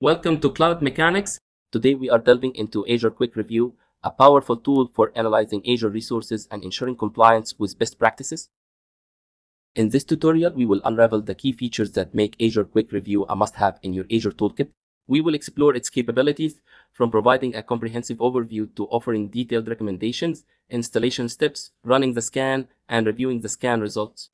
Welcome to Cloud Mechanics. Today we are delving into Azure Quick Review, a powerful tool for analyzing Azure resources and ensuring compliance with best practices. In this tutorial, we will unravel the key features that make Azure Quick Review a must-have in your Azure toolkit. We will explore its capabilities, from providing a comprehensive overview to offering detailed recommendations, installation steps, running the scan, and reviewing the scan results.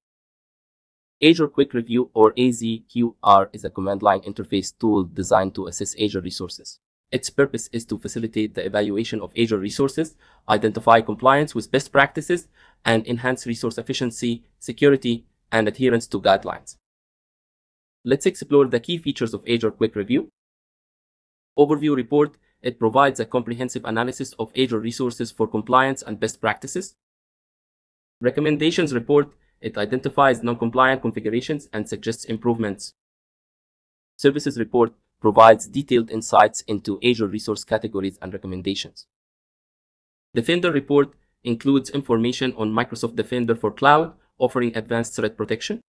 Azure Quick Review, or azqr, is a command line interface tool designed to assess Azure resources. Its purpose is to facilitate the evaluation of Azure resources, identify compliance with best practices, and enhance resource efficiency, security, and adherence to guidelines. Let's explore the key features of Azure Quick Review. Overview report. It provides a comprehensive analysis of Azure resources for compliance and best practices. Recommendations report. It identifies non-compliant configurations and suggests improvements. Services report provides detailed insights into Azure resource categories and recommendations. Defender report includes information on Microsoft Defender for Cloud, offering advanced threat protection.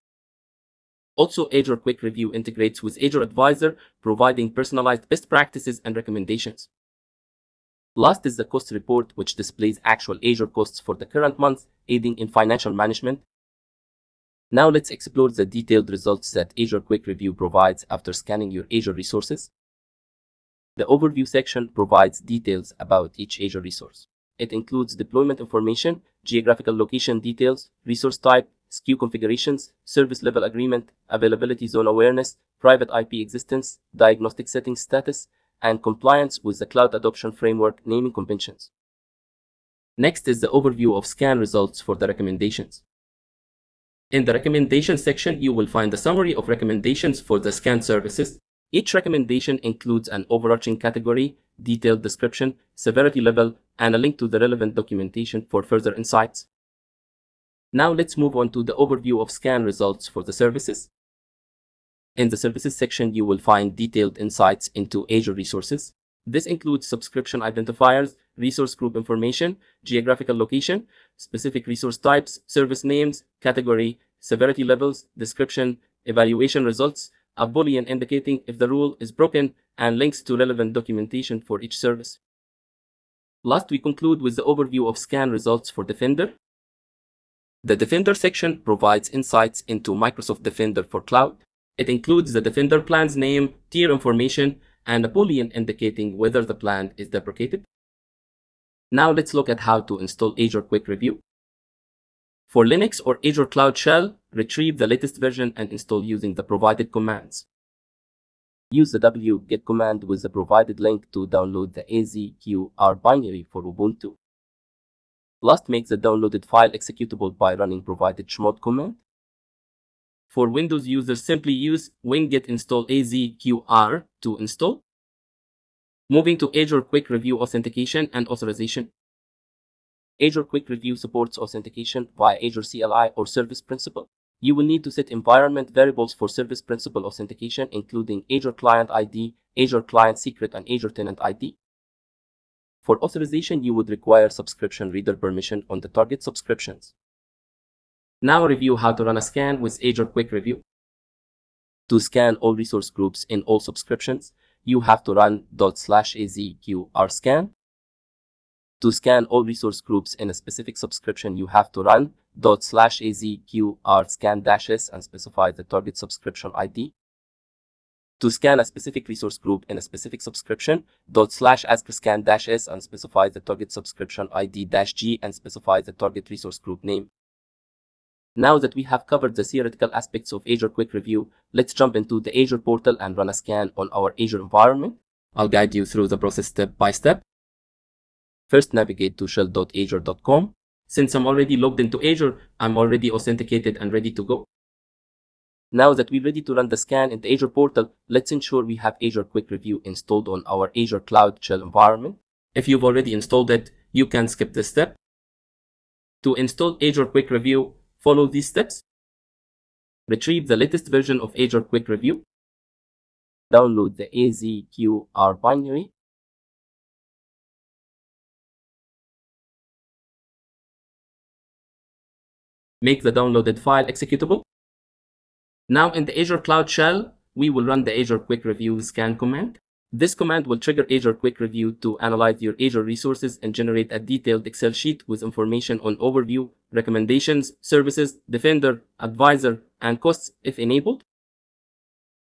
Also, Azure Quick Review integrates with Azure Advisor, providing personalized best practices and recommendations. Last is the cost report, which displays actual Azure costs for the current month, aiding in financial management. Now let's explore the detailed results that Azure Quick Review provides after scanning your Azure resources. The overview section provides details about each Azure resource. It includes deployment information, geographical location details, resource type, SKU configurations, service level agreement, availability zone awareness, private IP existence, diagnostic settings status, and compliance with the Cloud Adoption Framework naming conventions. Next is the overview of scan results for the recommendations. In the recommendations section, you will find a summary of recommendations for the scan services. Each recommendation includes an overarching category, detailed description, severity level, and a link to the relevant documentation for further insights. Now let's move on to the overview of scan results for the services. In the services section, you will find detailed insights into Azure resources. This includes subscription identifiers, resource group information, geographical location, specific resource types, service names, category, severity levels, description, evaluation results, a boolean indicating if the rule is broken, and links to relevant documentation for each service. Last, we conclude with the overview of scan results for Defender. The Defender section provides insights into Microsoft Defender for Cloud. It includes the Defender plan's name, tier information, and a boolean indicating whether the plan is deprecated. Now let's look at how to install Azure Quick Review. For Linux or Azure Cloud Shell, retrieve the latest version and install using the provided commands. Use the wget command with the provided link to download the azqr binary for Ubuntu. Last, make the downloaded file executable by running provided chmod command. For Windows users, simply use winget install azqr to install. Moving to Azure Quick Review authentication and authorization. Azure Quick Review supports authentication via Azure CLI or Service Principal. You will need to set environment variables for Service Principal authentication, including Azure Client ID, Azure Client Secret, and Azure Tenant ID. For authorization, you would require subscription reader permission on the target subscriptions. Now review how to run a scan with Azure Quick Review. To scan all resource groups in all subscriptions, you have to run /azqr scan. To scan all resource groups in a specific subscription, you have to run /azqr scan-s and specify the target subscription ID. To scan a specific resource group in a specific subscription, /azqr scan-s and specify the target subscription ID-G and specify the target resource group name. Now that we have covered the theoretical aspects of Azure Quick Review, let's jump into the Azure portal and run a scan on our Azure environment. I'll guide you through the process step by step. First, navigate to shell.azure.com. Since I'm already logged into Azure, I'm already authenticated and ready to go. Now that we're ready to run the scan in the Azure portal, let's ensure we have Azure Quick Review installed on our Azure Cloud Shell environment. If you've already installed it, you can skip this step. To install Azure Quick Review, follow these steps. Retrieve the latest version of Azure Quick Review. Download the azqr binary. Make the downloaded file executable. Now in the Azure Cloud Shell, we will run the Azure Quick Review scan command. This command will trigger Azure Quick Review to analyze your Azure resources and generate a detailed Excel sheet with information on overview, recommendations, services, Defender, Advisor, and costs if enabled.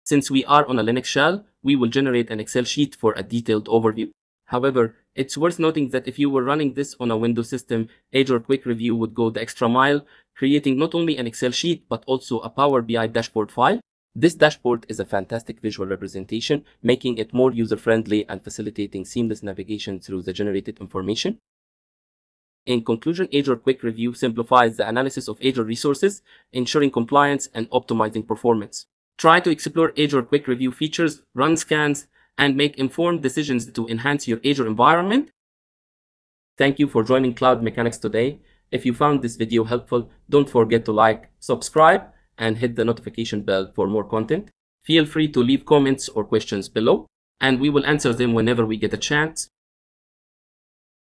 Since we are on a Linux shell, we will generate an Excel sheet for a detailed overview. However, it's worth noting that if you were running this on a Windows system, Azure Quick Review would go the extra mile, creating not only an Excel sheet but also a Power BI dashboard file. This dashboard is a fantastic visual representation, making it more user-friendly and facilitating seamless navigation through the generated information. In conclusion, Azure Quick Review simplifies the analysis of Azure resources, ensuring compliance and optimizing performance. Try to explore Azure Quick Review features, run scans, and make informed decisions to enhance your Azure environment. Thank you for joining Cloud Mechanics today. If you found this video helpful, don't forget to like, subscribe, and hit the notification bell for more content. Feel free to leave comments or questions below, and we will answer them whenever we get a chance.